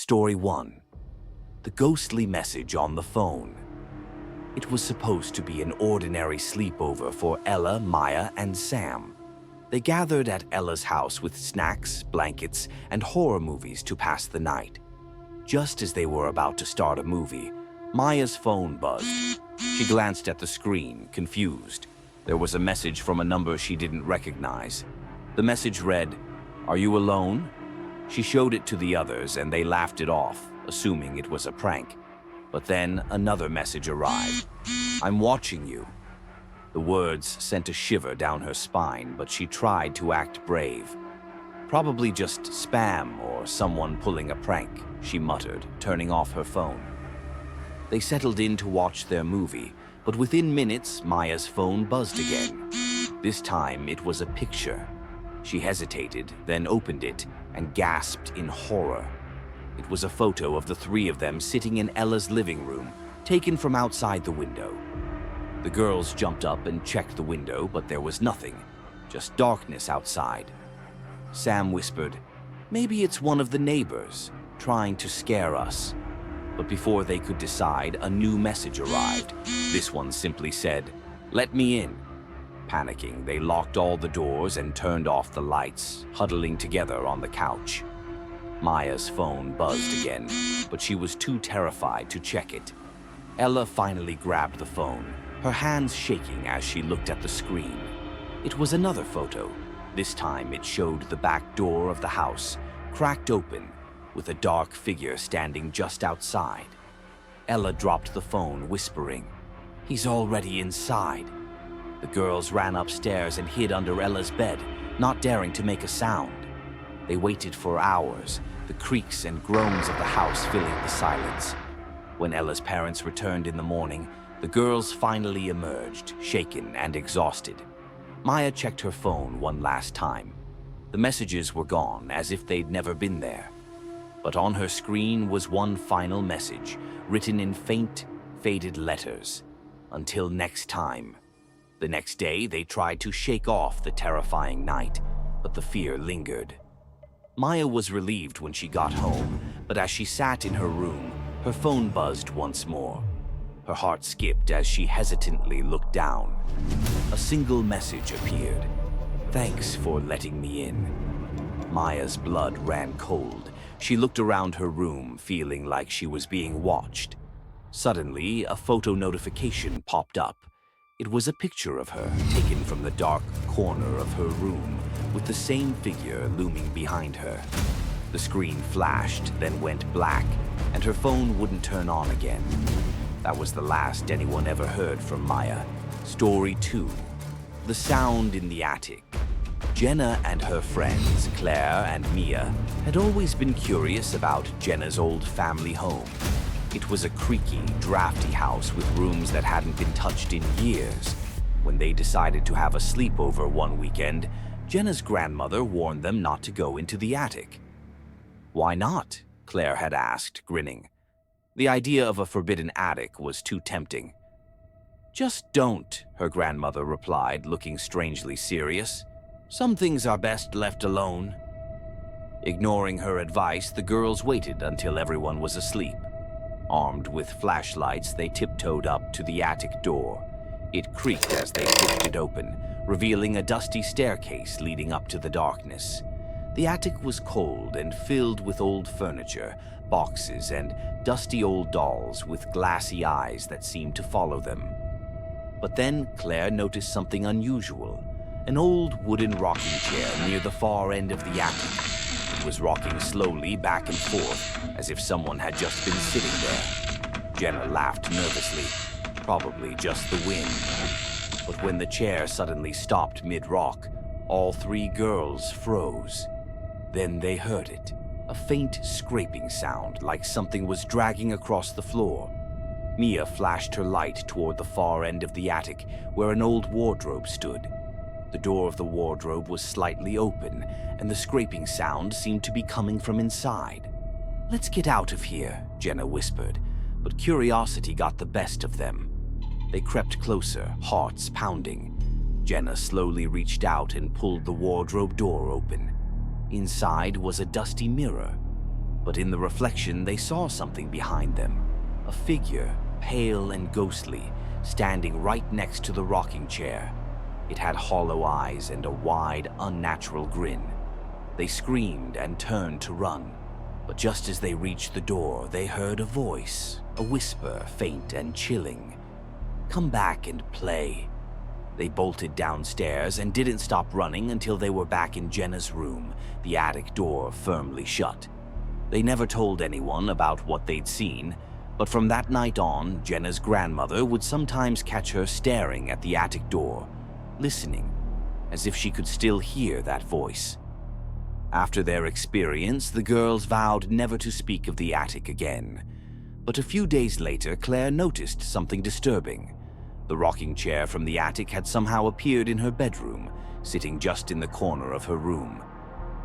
Story 1. The ghostly message on the phone. It was supposed to be an ordinary sleepover for Ella, Maya, and Sam. They gathered at Ella's house with snacks, blankets, and horror movies to pass the night. Just as they were about to start a movie, Maya's phone buzzed. She glanced at the screen, confused. There was a message from a number she didn't recognize. The message read, "Are you alone?" She showed it to the others and they laughed it off, assuming it was a prank. But then another message arrived. "I'm watching you." The words sent a shiver down her spine, but she tried to act brave. "Probably just spam or someone pulling a prank," she muttered, turning off her phone. They settled in to watch their movie, but within minutes, Maya's phone buzzed again. This time, it was a picture. She hesitated, then opened it, and gasped in horror. It was a photo of the three of them sitting in Ella's living room, taken from outside the window. The girls jumped up and checked the window, but there was nothing, just darkness outside. Sam whispered, "Maybe it's one of the neighbors, trying to scare us." But before they could decide, a new message arrived. This one simply said, "Let me in." Panicking, they locked all the doors and turned off the lights, huddling together on the couch. Maya's phone buzzed again, but she was too terrified to check it. Ella finally grabbed the phone, her hands shaking as she looked at the screen. It was another photo. This time it showed the back door of the house, cracked open, with a dark figure standing just outside. Ella dropped the phone, whispering, "He's already inside." The girls ran upstairs and hid under Ella's bed, not daring to make a sound. They waited for hours, the creaks and groans of the house filling the silence. When Ella's parents returned in the morning, the girls finally emerged, shaken and exhausted. Maya checked her phone one last time. The messages were gone, as if they'd never been there. But on her screen was one final message, written in faint, faded letters. "Until next time." The next day, they tried to shake off the terrifying night, but the fear lingered. Maya was relieved when she got home, but as she sat in her room, her phone buzzed once more. Her heart skipped as she hesitantly looked down. A single message appeared. "Thanks for letting me in." Maya's blood ran cold. She looked around her room, feeling like she was being watched. Suddenly, a photo notification popped up. It was a picture of her, taken from the dark corner of her room, with the same figure looming behind her. The screen flashed, then went black, and her phone wouldn't turn on again. That was the last anyone ever heard from Maya. Story 2. The Sound in the Attic. Jenna and her friends, Claire and Mia, had always been curious about Jenna's old family home. It was a creaky, drafty house with rooms that hadn't been touched in years. When they decided to have a sleepover one weekend, Jenna's grandmother warned them not to go into the attic. "Why not?" Claire had asked, grinning. The idea of a forbidden attic was too tempting. "Just don't," her grandmother replied, looking strangely serious. "Some things are best left alone." Ignoring her advice, the girls waited until everyone was asleep. Armed with flashlights, they tiptoed up to the attic door. It creaked as they pushed it open, revealing a dusty staircase leading up to the darkness. The attic was cold and filled with old furniture, boxes, and dusty old dolls with glassy eyes that seemed to follow them. But then Claire noticed something unusual. An old wooden rocking chair near the far end of the attic. It was rocking slowly back and forth, as if someone had just been sitting there. Jenna laughed nervously, probably just the wind. But when the chair suddenly stopped mid-rock, all three girls froze. Then they heard it, a faint scraping sound like something was dragging across the floor. Mia flashed her light toward the far end of the attic, where an old wardrobe stood. The door of the wardrobe was slightly open, and the scraping sound seemed to be coming from inside. "Let's get out of here," Jenna whispered, but curiosity got the best of them. They crept closer, hearts pounding. Jenna slowly reached out and pulled the wardrobe door open. Inside was a dusty mirror. But in the reflection, they saw something behind them. A figure, pale and ghostly, standing right next to the rocking chair. It had hollow eyes and a wide, unnatural grin. They screamed and turned to run. But just as they reached the door, they heard a voice, a whisper, faint and chilling. "Come back and play." They bolted downstairs and didn't stop running until they were back in Jenna's room, the attic door firmly shut. They never told anyone about what they'd seen, but from that night on, Jenna's grandmother would sometimes catch her staring at the attic door, listening, as if she could still hear that voice. After their experience, the girls vowed never to speak of the attic again. But a few days later, Claire noticed something disturbing. The rocking chair from the attic had somehow appeared in her bedroom, sitting just in the corner of her room.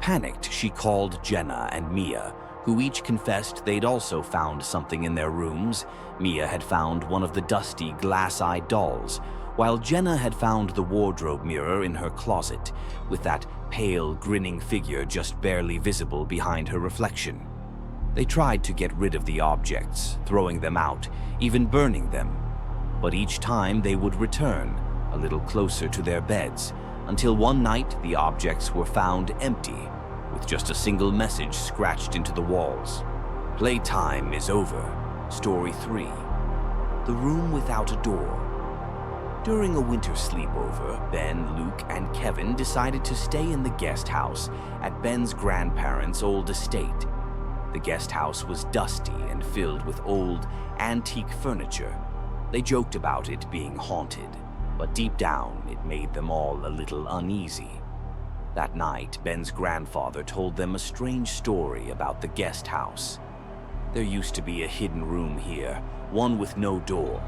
Panicked, she called Jenna and Mia, who each confessed they'd also found something in their rooms. Mia had found one of the dusty, glass-eyed dolls, while Jenna had found the wardrobe mirror in her closet, with that pale, grinning figure just barely visible behind her reflection. They tried to get rid of the objects, throwing them out, even burning them. But each time they would return, a little closer to their beds, until one night the objects were found empty, with just a single message scratched into the walls. Playtime is over. Story 3. The Room Without a Door. During a winter sleepover, Ben, Luke, and Kevin decided to stay in the guest house at Ben's grandparents' old estate. The guest house was dusty and filled with old, antique furniture. They joked about it being haunted, but deep down it made them all a little uneasy. That night, Ben's grandfather told them a strange story about the guest house. There used to be a hidden room here, one with no door.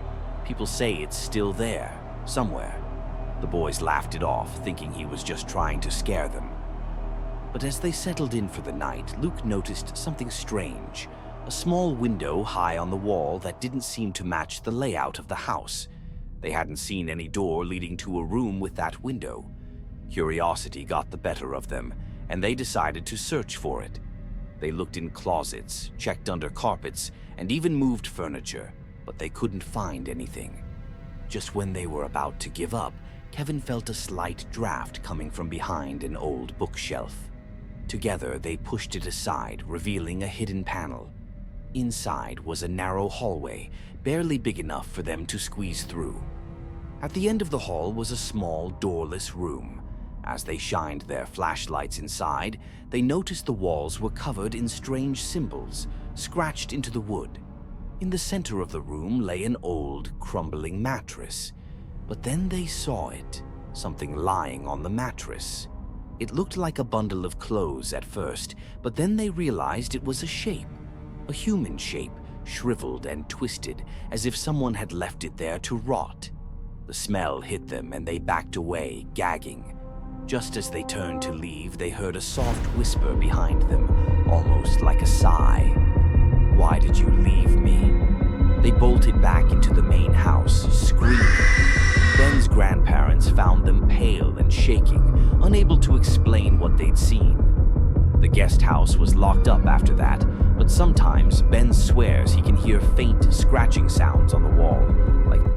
People say it's still there, somewhere. The boys laughed it off, thinking he was just trying to scare them. But as they settled in for the night, Luke noticed something strange. A small window high on the wall that didn't seem to match the layout of the house. They hadn't seen any door leading to a room with that window. Curiosity got the better of them, and they decided to search for it. They looked in closets, checked under carpets, and even moved furniture, but they couldn't find anything. Just when they were about to give up, Kevin felt a slight draft coming from behind an old bookshelf. Together, they pushed it aside, revealing a hidden panel. Inside was a narrow hallway, barely big enough for them to squeeze through. At the end of the hall was a small, doorless room. As they shined their flashlights inside, they noticed the walls were covered in strange symbols, scratched into the wood. In the center of the room lay an old, crumbling mattress. But then they saw it, something lying on the mattress. It looked like a bundle of clothes at first, but then they realized it was a shape. A human shape, shriveled and twisted, as if someone had left it there to rot. The smell hit them and they backed away, gagging. Just as they turned to leave, they heard a soft whisper behind them, almost like a sigh. "Why did you leave me?" They bolted back into the main house, screaming. Ben's grandparents found them pale and shaking, unable to explain what they'd seen. The guest house was locked up after that, but sometimes Ben swears he can hear faint scratching sounds on the wall, like